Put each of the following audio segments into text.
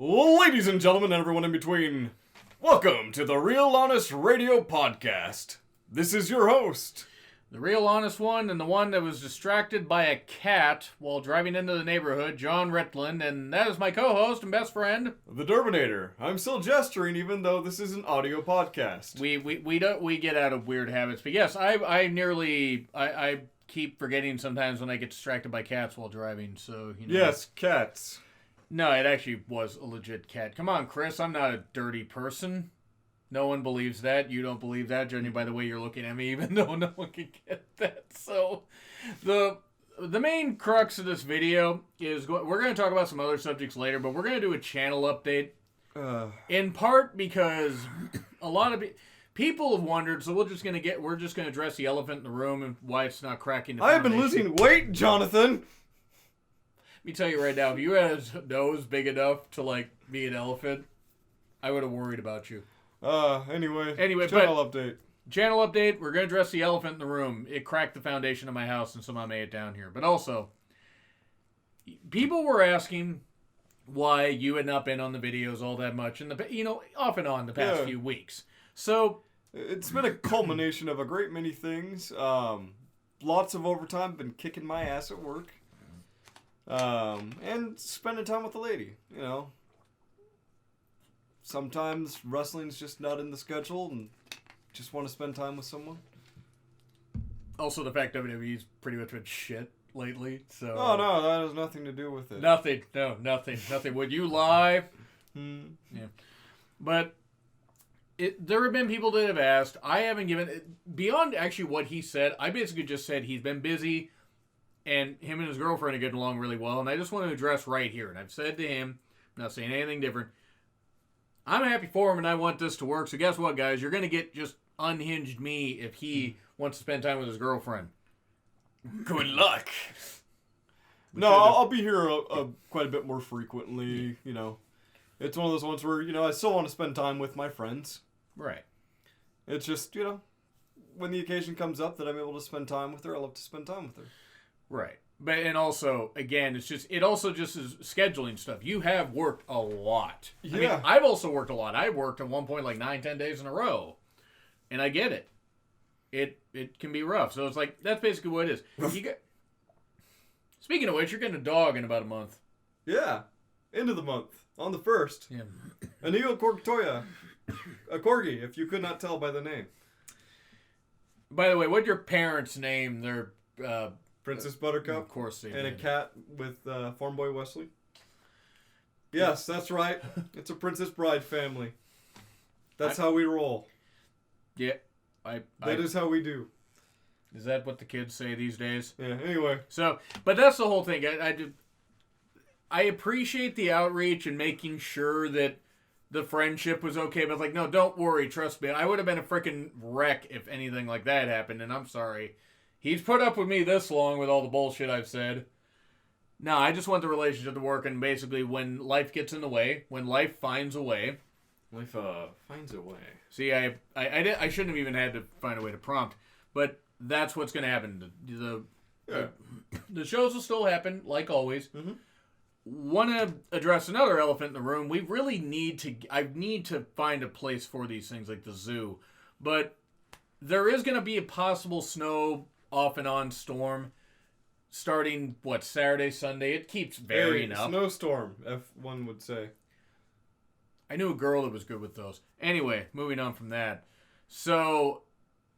Ladies and gentlemen, and everyone in between, welcome to the Real Honest Radio Podcast. This is your host, The real honest one, and the one that was distracted by a cat while driving into the neighborhood, John Ritland, and that is my co-host and best friend, the Derbinator. I'm still gesturing even though this is an audio podcast. We get out of weird habits, but yes, I keep forgetting sometimes when I get distracted by cats while driving, so, you know. Yes, cats. No, it actually was a legit cat. Come on, Chris, I'm not a dirty person. No one believes that. You don't believe that, judging by the way you're looking at me, even though no one can get that. So, the main crux of this video is we're going to talk about some other subjects later, but we're going to do a channel update. In part because a lot of people have wondered, so we're just going to address the elephant in the room and why it's not cracking the I have foundation. been losing weight, Jonathan. Let me tell you right now, if you had a nose big enough to, be an elephant, I would have worried about you. Anyway, channel update. Channel update, we're going to address the elephant in the room. It cracked the foundation of my house and somehow made it down here. But also, people were asking why you had not been on the videos all that much, off and on the past few weeks. So, it's been a culmination of a great many things. Lots of overtime, been kicking my ass at work. And spending time with the lady, Sometimes wrestling's just not in the schedule and just want to spend time with someone. Also, the fact WWE's pretty much been shit lately, so... Oh, no, that has nothing to do with it. Nothing. Would you lie? Yeah. But there have been people that have asked. I haven't given... Beyond actually what he said, I basically just said he's been busy and him and his girlfriend are getting along really well, and I just want to address right here. And I've said to him, I'm not saying anything different, I'm happy for him and I want this to work. So guess what, guys? You're going to get just unhinged me if he wants to spend time with his girlfriend. Good luck. No, I'll be here quite a bit more frequently, It's one of those ones where, I still want to spend time with my friends. Right. It's just, when the occasion comes up that I'm able to spend time with her, I love to spend time with her. Right. But, and also, again, it also just is scheduling stuff. You have worked a lot. Yeah. I mean, I've also worked a lot. I worked at one point 9-10 days in a row. And I get it. It can be rough. So it's that's basically what it is. Speaking of which, you're getting a dog in about a month. Yeah. End of the month. On the 1st. Yeah. A Neo Cortoya. A Corgi, if you could not tell by the name. By the way, what'd your parents name their... Princess Buttercup. Of course they And did. a cat with Farm Boy Wesley. Yes, that's right. It's a Princess Bride family. That's how we roll. Yeah. That is how we do. Is that what the kids say these days? Yeah, anyway. So, but that's the whole thing. I appreciate the outreach and making sure that the friendship was okay, but no, don't worry, trust me. I would have been a freaking wreck if anything like that happened, and I'm sorry. He's put up with me this long with all the bullshit I've said. No, I just want the relationship to work, and basically when life gets in the way, when life finds a way... Life finds a way. See, I shouldn't have even had to find a way to prompt, but that's what's going to happen. The shows will still happen, like always. Mm-hmm. Want to address another elephant in the room. We really I need to find a place for these things like the zoo. But there is going to be a possible snow off and on storm starting, Saturday, Sunday? It keeps varying up. Snowstorm, F1 would say. I knew a girl that was good with those. Anyway, moving on from that. So,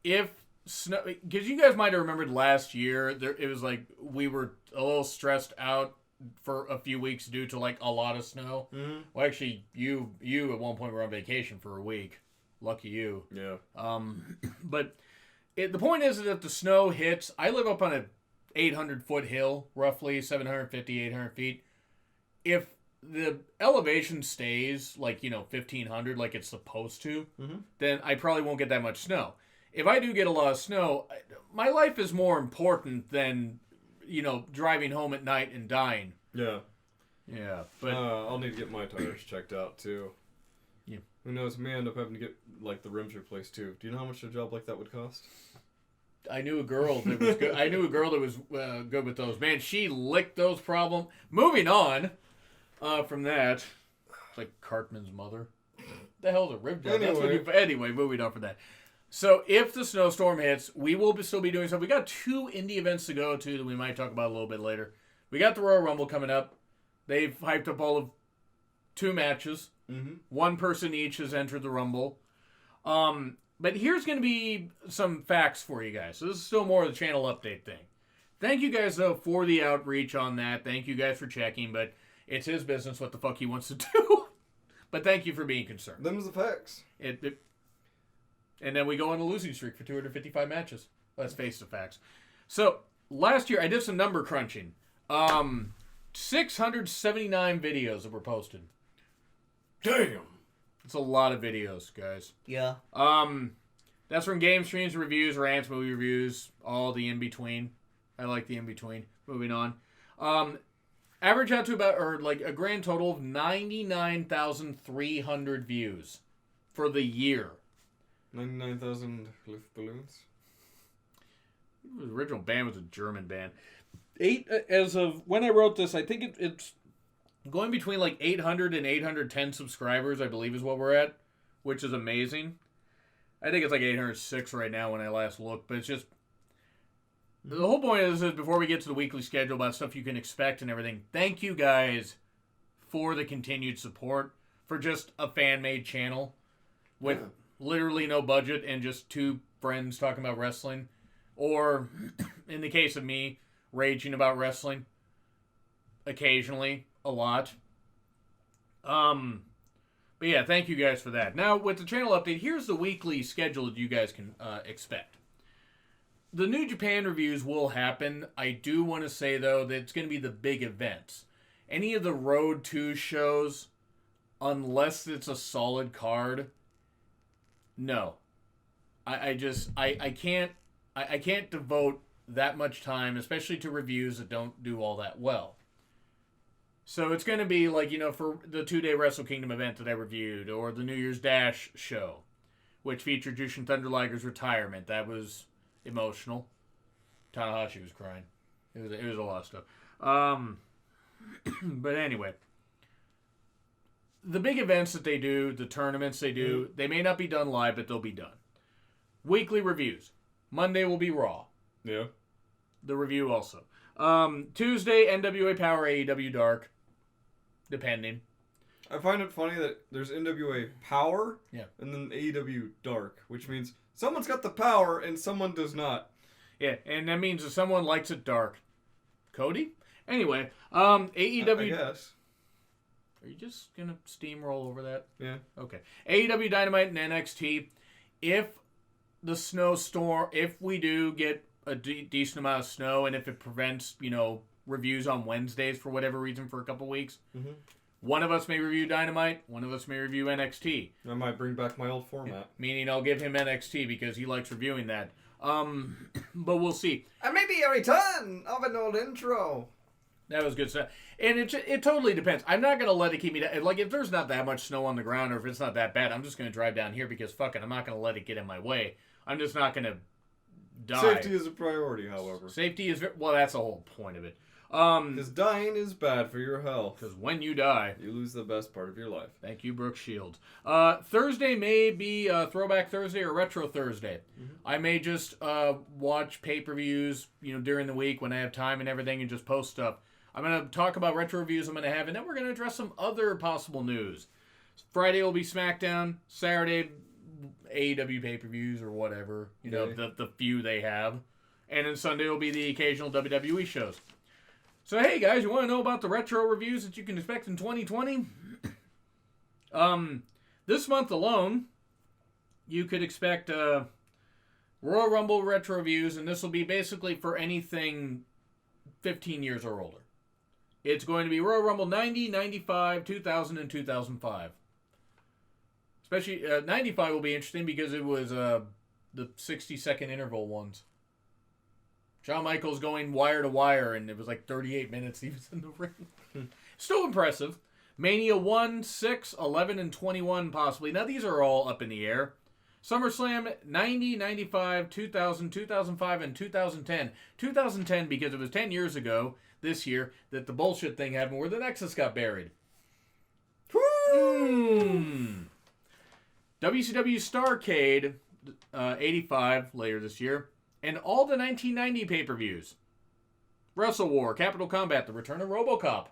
if snow... Because you guys might have remembered last year, it was we were a little stressed out for a few weeks due to, a lot of snow. Mm-hmm. Well, actually, you at one point were on vacation for a week. Lucky you. Yeah. But... the point is that if the snow hits, I live up on a 800-foot hill, roughly 750, 800 feet. If the elevation stays 1,500 like it's supposed to, then I probably won't get that much snow. If I do get a lot of snow, my life is more important than, driving home at night and dying. Yeah. Yeah, but... I'll need to get my tires checked out, too. Yeah. Who knows, may end up having to get, the rims replaced, too. Do you know how much a job like that would cost? I knew a girl that was good. I knew a girl that was good with those. Man, she licked those problems. Moving on from that. It's like Cartman's mother. The hell's a rib job? Anyway. Anyway, moving on from that. So if the snowstorm hits, we will still be doing stuff. We got 2 indie events to go to that we might talk about a little bit later. We got the Royal Rumble coming up. They've hyped up all of 2 matches. Mm-hmm. 1 person each has entered the Rumble. But here's going to be some facts for you guys. So this is still more of the channel update thing. Thank you guys, though, for the outreach on that. Thank you guys for checking, but it's his business what the fuck he wants to do. But thank you for being concerned. Them's the facts. And then we go on a losing streak for 255 matches. Let's face the facts. So, last year, I did some number crunching. 679 videos that were posted. Damn. It's a lot of videos, guys. Yeah. That's from game streams, reviews, rants, movie reviews, all the in-between. I like the in-between. Moving on. Average out to about, or like a grand total of 99,300 views for the year. 99,000 lift balloons. The original band was a German band. As of when I wrote this, I think it's going between like 800 and 810 subscribers, I believe is what we're at, which is amazing. I think it's like 806 right now when I last looked, but it's just... The whole point is before we get to the weekly schedule about stuff you can expect and everything, thank you guys for the continued support for just a fan-made channel with literally no budget and just 2 friends talking about wrestling. Or, in the case of me, raging about wrestling. Occasionally. A lot. But yeah, thank you guys for that. Now, with the channel update, here's the weekly schedule that you guys can expect. The New Japan reviews will happen. I do want to say, though, that it's going to be the big events. Any of the Road 2 shows, unless it's a solid card, no. I can't devote that much time, especially to reviews that don't do all that well. So it's going to be like, for the 2-day Wrestle Kingdom event that I reviewed, or the New Year's Dash show, which featured Jushin Thunder Liger's retirement. That was emotional. Tanahashi was crying. It was a lot of stuff. But anyway, the big events that they do, the tournaments they do, they may not be done live, but they'll be done. Weekly reviews. Monday will be Raw. Yeah. The review also. Tuesday, NWA Power, AEW Dark. Depending. I find it funny that there's NWA Power and then AEW Dark, which means someone's got the power and someone does not. Yeah, and that means that someone likes it dark. Cody? Anyway, AEW... I guess. Are you just going to steamroll over that? Yeah. Okay. AEW Dynamite and NXT. If the snowstorm... If we do get a decent amount of snow and if it prevents, reviews on Wednesdays for whatever reason for a couple weeks, one of us may review Dynamite, one of us may review NXT. I might bring back my old format. Meaning I'll give him NXT because he likes reviewing that. But we'll see. And maybe a return of an old intro. That was good stuff. And it totally depends. I'm not going to let it keep me down. Like, if there's not that much snow on the ground or if it's not that bad, I'm just going to drive down here because, fuck it, I'm not going to let it get in my way. I'm just not going to die. Safety is a priority, however. Safety is... Well, that's the whole point of it. Because dying is bad for your health. Because when you die... You lose the best part of your life. Thank you, Brooke Shields. Thursday may be Throwback Thursday or Retro Thursday. I may just watch pay-per-views, during the week when I have time and everything and just post stuff. I'm going to talk about retro reviews I'm going to have, and then we're going to address some other possible news. Friday will be SmackDown. Saturday, AEW pay-per-views or whatever. The few they have. And then Sunday will be the occasional WWE shows. So, hey, guys, you want to know about the retro reviews that you can expect in 2020? This month alone, you could expect Royal Rumble retro reviews, and this will be basically for anything 15 years or older. It's going to be Royal Rumble 90, 95, 2000, and 2005. Especially, 95 will be interesting because it was the 60-second interval ones. Shawn Michaels going wire to wire, and it was like 38 minutes he was in the ring. Still impressive. Mania 1, 6, 11, and 21 possibly. Now, these are all up in the air. SummerSlam 90, 95, 2000, 2005, and 2010. 2010 because it was 10 years ago this year that the bullshit thing happened where the Nexus got buried. Woo! WCW Starrcade 85 later this year. And all the 1990 pay-per-views. Wrestle War, Capital Combat, The Return of RoboCop.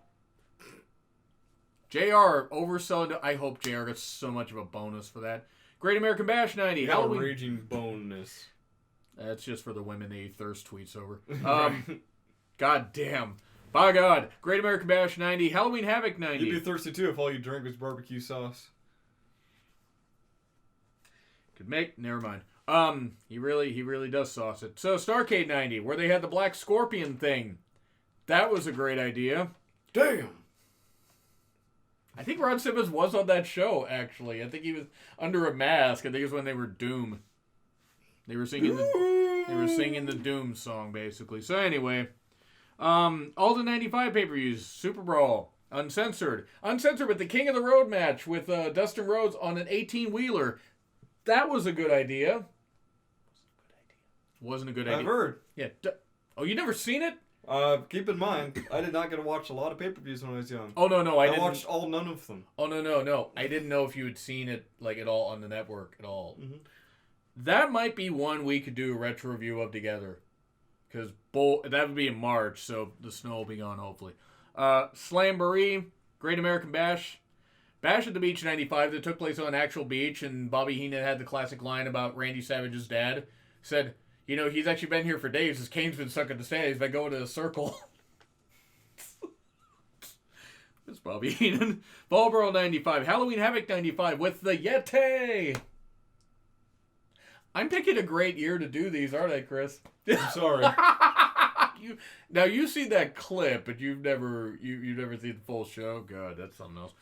JR overselling. I hope JR gets so much of a bonus for that. Great American Bash 90. Halloween. A raging bonus. That's just for the women they thirst tweets over. God damn. By God. Great American Bash 90. Halloween Havoc 90. You'd be thirsty too if all you drank was barbecue sauce. Could make. Never mind. He really does sauce it. So Starrcade 90, where they had the Black Scorpion thing. That was a great idea. Damn. I think Ron Simmons was on that show, actually. I think he was under a mask. I think it was when they were Doom. They were singing the Doom song, basically. So anyway, all the 95 pay-per-views, Super Brawl, Uncensored with the King of the Road match with Dustin Rhodes on an 18-wheeler. That was a good idea. Wasn't a good idea. I've heard. Yeah. Oh, you never seen it? Keep in mind, I did not get to watch a lot of pay-per-views when I was young. Oh, no, I didn't. watched none of them. Oh, no. I didn't know if you had seen it, like, at all on the network at all. Mm-hmm. That might be one we could do a retro review of together. Because that would be in March, so the snow will be gone, hopefully. Slamboree, Great American Bash. Bash at the Beach 95 that took place on an actual beach, and Bobby Heenan had the classic line about Randy Savage's dad. Said, you know, he's actually been here for days. His cane's been stuck in the sand. He's been going to a circle. It's Bobby Heenan. Ballboro 95. Halloween Havoc 95 with the Yeti. I'm picking a great year to do these, aren't I, Chris? I'm sorry. You see that clip, but you've never seen the full show. God, that's something else.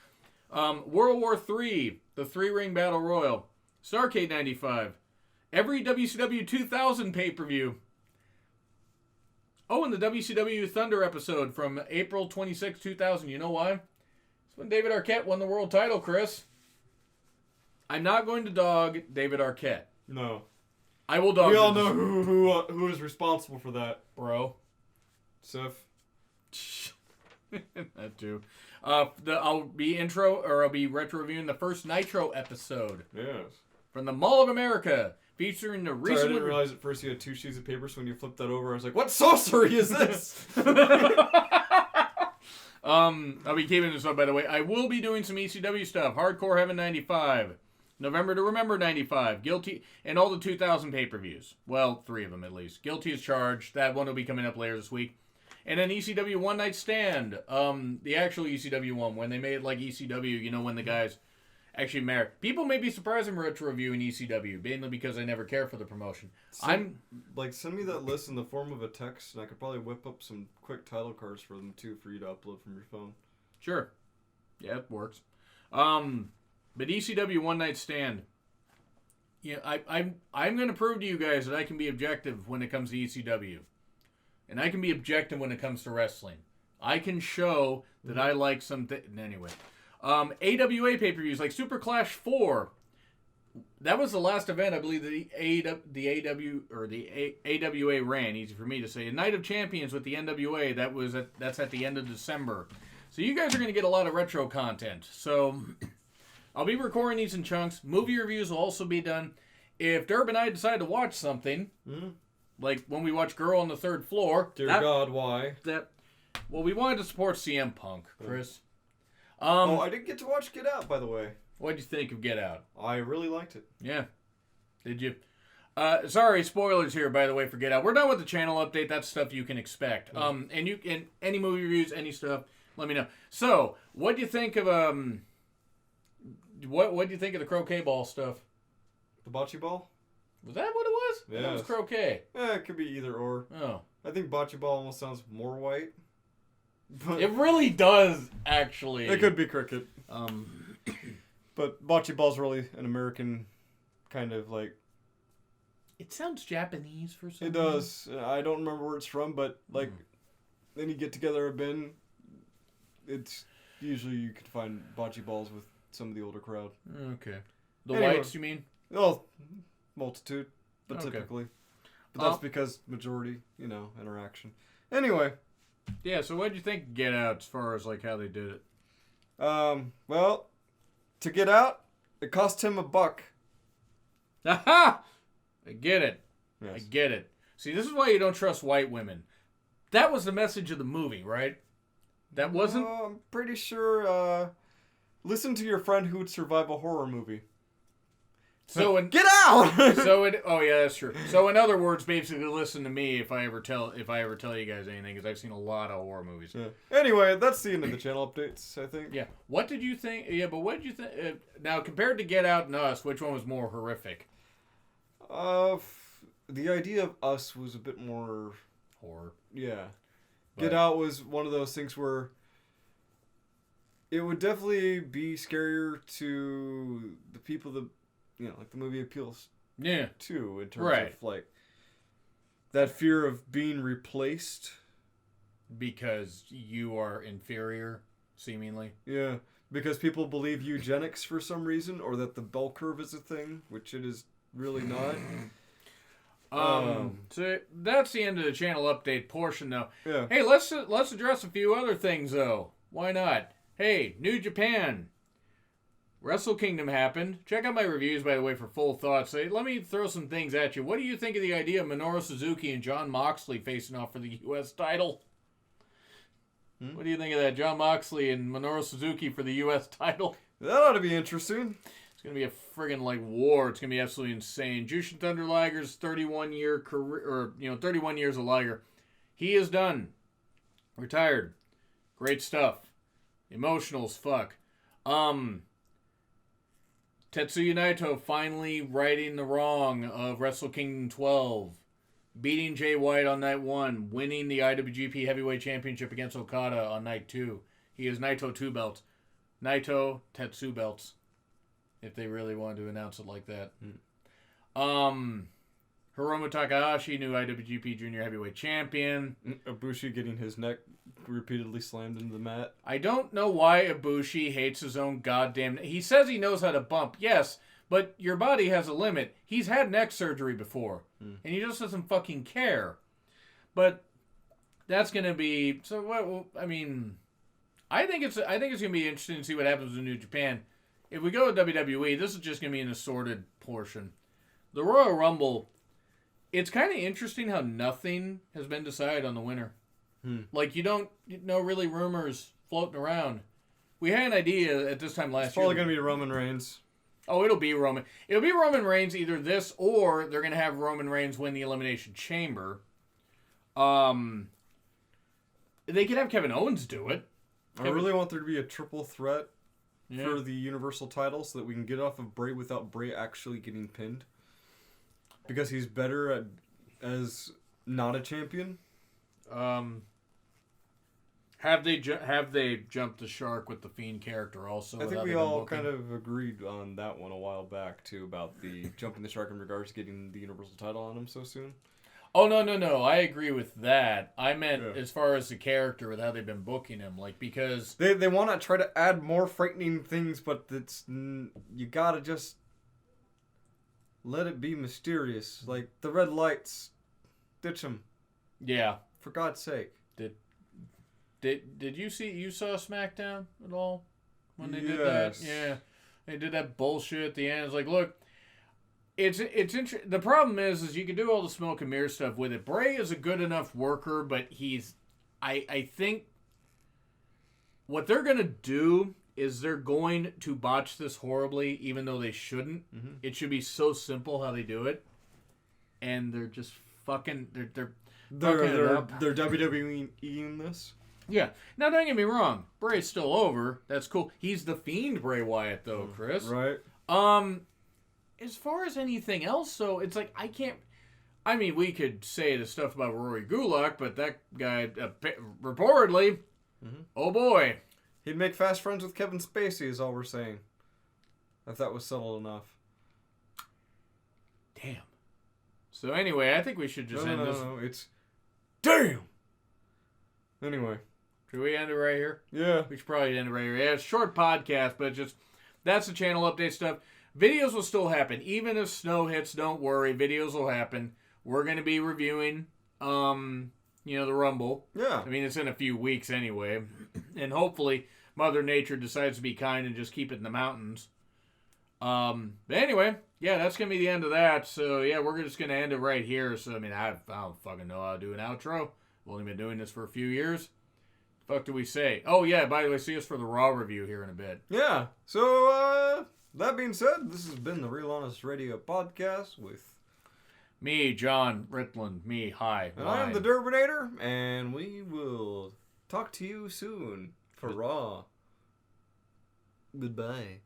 World War III, the 3-ring battle royal. Starrcade 95. Every WCW 2000 pay-per-view. Oh, and the WCW Thunder episode from April 26, 2000. You know why? It's when David Arquette won the world title, Chris. I'm not going to dog David Arquette. No. I will dog. We all know who is responsible for that, bro. Sif. That too. I'll be retro reviewing the first Nitro episode. Yes. From the Mall of America, featuring the recent. Sorry, I didn't realize at first you had 2 sheets of paper, so when you flipped that over, I was like, "What sorcery is this?" I'll be keeping this up, by the way. I will be doing some ECW stuff. Hardcore Heaven 95. November to Remember 95. Guilty, and all the 2000 pay-per-views. Well, 3 of them at least. Guilty as Charged. That one will be coming up later this week. And then ECW One Night Stand. The actual ECW one, when they made it like ECW, you know, when the guys actually married. People may be surprised I'm retro reviewing ECW, mainly because I never care for the promotion. Send me that list in the form of a text, and I could probably whip up some quick title cards for them too, for you to upload from your phone. Sure. Yeah, it works. But ECW One Night Stand. Yeah, I'm going to prove to you guys that I can be objective when it comes to ECW. And I can be objective when it comes to wrestling. I can show that I like something. Anyway. AWA pay-per-views like Super Clash 4. That was the last event, I believe, the AWA ran. Easy for me to say. A Night of Champions with the NWA. That's at the end of December. So you guys are going to get a lot of retro content. So I'll be recording these in chunks. Movie reviews will also be done. If Derb and I decide to watch something, like when we watch Girl on the Third Floor. Dear God, why? Well, we wanted to support CM Punk, Chris. I didn't get to watch Get Out, by the way. What'd you think of Get Out? I really liked it. Yeah. Did you? Sorry, spoilers here, by the way, for Get Out. We're done with the channel update. That's stuff you can expect. And any movie reviews, any stuff, let me know. So, what do you think of what do you think of the croquet ball stuff? The bocce ball? Was that what it was? Yeah. That was croquet. Yeah, it could be either or. Oh. I think bocce ball almost sounds more white. But it really does, actually. It could be cricket. But bocce ball's really an American kind of like. It sounds Japanese for some reason. It does. I don't remember where it's from, but like any get together I've been, it's usually you could find bocce balls with some of the older crowd. Okay. Whites, you mean? Oh, multitude, but typically. But that's because majority, interaction. Anyway. Yeah, so what did you think of Get Out as far as like how they did it? Well, to get out, it cost him $1 Aha! I get it. Yes. I get it. See, this is why you don't trust white women. That was the message of the movie, right? That wasn't? I'm pretty sure, listen to your friend who would survive a horror movie. So Get out! Oh yeah, that's true. So in other words, basically listen to me if I ever tell you guys anything, because I've seen a lot of horror movies. Yeah. Anyway, that's the end of the channel updates, I think. Yeah. What did you think? Yeah, but what did you think? Now, compared to Get Out and Us, which one was more horrific? The idea of Us was a bit more Horror. Yeah. But Get Out was one of those things where it would definitely be scarier to the people that, like the movie appeals Yeah. to, in terms Right. of, like, that fear of being replaced. Because you are inferior, seemingly. Yeah. Because people believe eugenics for some reason, or that the bell curve is a thing, which it is really not. So that's the end of the channel update portion, though. Yeah. Hey, let's address a few other things, though. Why not? Hey, New Japan. Wrestle Kingdom happened. Check out my reviews, by the way, for full thoughts. Hey, let me throw some things at you. What do you think of the idea of Minoru Suzuki and Jon Moxley facing off for the U.S. title? What do you think of that? Jon Moxley and Minoru Suzuki for the U.S. title. That ought to be interesting. It's going to be a friggin' war. It's going to be absolutely insane. Jushin Thunder Liger's 31-year career, 31 years of Liger. He is done. Retired. Great stuff. Emotional as fuck. Tetsuya Naito finally righting the wrong of Wrestle Kingdom 12. Beating Jay White on night 1. Winning the IWGP Heavyweight Championship against Okada on night 2. He is Naito 2 belts. Naito Tetsu belts. If they really wanted to announce it like that. Hiromu Takahashi, new IWGP Junior Heavyweight Champion. Ibushi getting his neck repeatedly slammed into the mat. I don't know why Ibushi hates his own goddamn... He says he knows how to bump, yes, but your body has a limit. He's had neck surgery before, and he just doesn't fucking care. But that's going to be... So, what? I mean, I think it's going to be interesting to see what happens in New Japan. If we go to WWE, this is just going to be an assorted portion. The Royal Rumble, it's kind of interesting how nothing has been decided on the winner. Like, you don't know really rumors floating around. We had an idea at this time last year. It's probably going to be Roman Reigns. Oh, it'll be Roman. It'll be Roman Reigns, either this or they're going to have Roman Reigns win the Elimination Chamber. They could have Kevin Owens do it. I really want there to be a triple threat Yeah. for the Universal title so that we can get off of Bray without Bray actually getting pinned. Because he's better as not a champion. Have they jumped the shark with the Fiend character also? I think we all kind of agreed on that one a while back, too, about the jumping the shark in regards to getting the Universal title on him so soon. Oh, no. I agree with that. I meant as far as the character with how they've been booking him. Like, because... They want to try to add more frightening things, but you gotta just let it be mysterious. Like, the red lights, ditch them. Yeah. For God's sake. Did you saw SmackDown at all? When they did that? Yeah. They did that bullshit at the end. It's like, look... It's interesting. The problem is you can do all the smoke and mirror stuff with it. Bray is a good enough worker, but I think what they're going to do is they're going to botch this horribly, even though they shouldn't. Mm-hmm. It should be so simple how they do it. And they're just fucking... They're WWEing this? Yeah. Now, don't get me wrong. Bray's still over. That's cool. He's the Fiend Bray Wyatt, though, Chris. Right. As far as anything else, though, it's like I can't... I mean, we could say the stuff about Rory Gulak, but that guy, reportedly, oh boy. He'd make fast friends with Kevin Spacey, is all we're saying. If that was subtle enough. Damn. So anyway, I think we should just end this. No, it's... Damn! Anyway. Should we end it right here? Yeah. We should probably end it right here. Yeah, it's a short podcast, but just... That's the channel update stuff. Videos will still happen. Even if snow hits, don't worry. Videos will happen. We're going to be reviewing, the Rumble. Yeah. I mean, it's in a few weeks anyway. And hopefully, Mother Nature decides to be kind and just keep it in the mountains. But anyway, yeah, that's going to be the end of that. So, yeah, we're just going to end it right here. So, I mean, I don't fucking know how to do an outro. We've only been doing this for a few years. The fuck do we say? Oh, yeah, by the way, see us for the Raw review here in a bit. Yeah. So, that being said, this has been the Real Honest Radio podcast with me, John Ritland. Me, hi. And I am the Derbinator, and we will talk to you soon for Raw. Goodbye.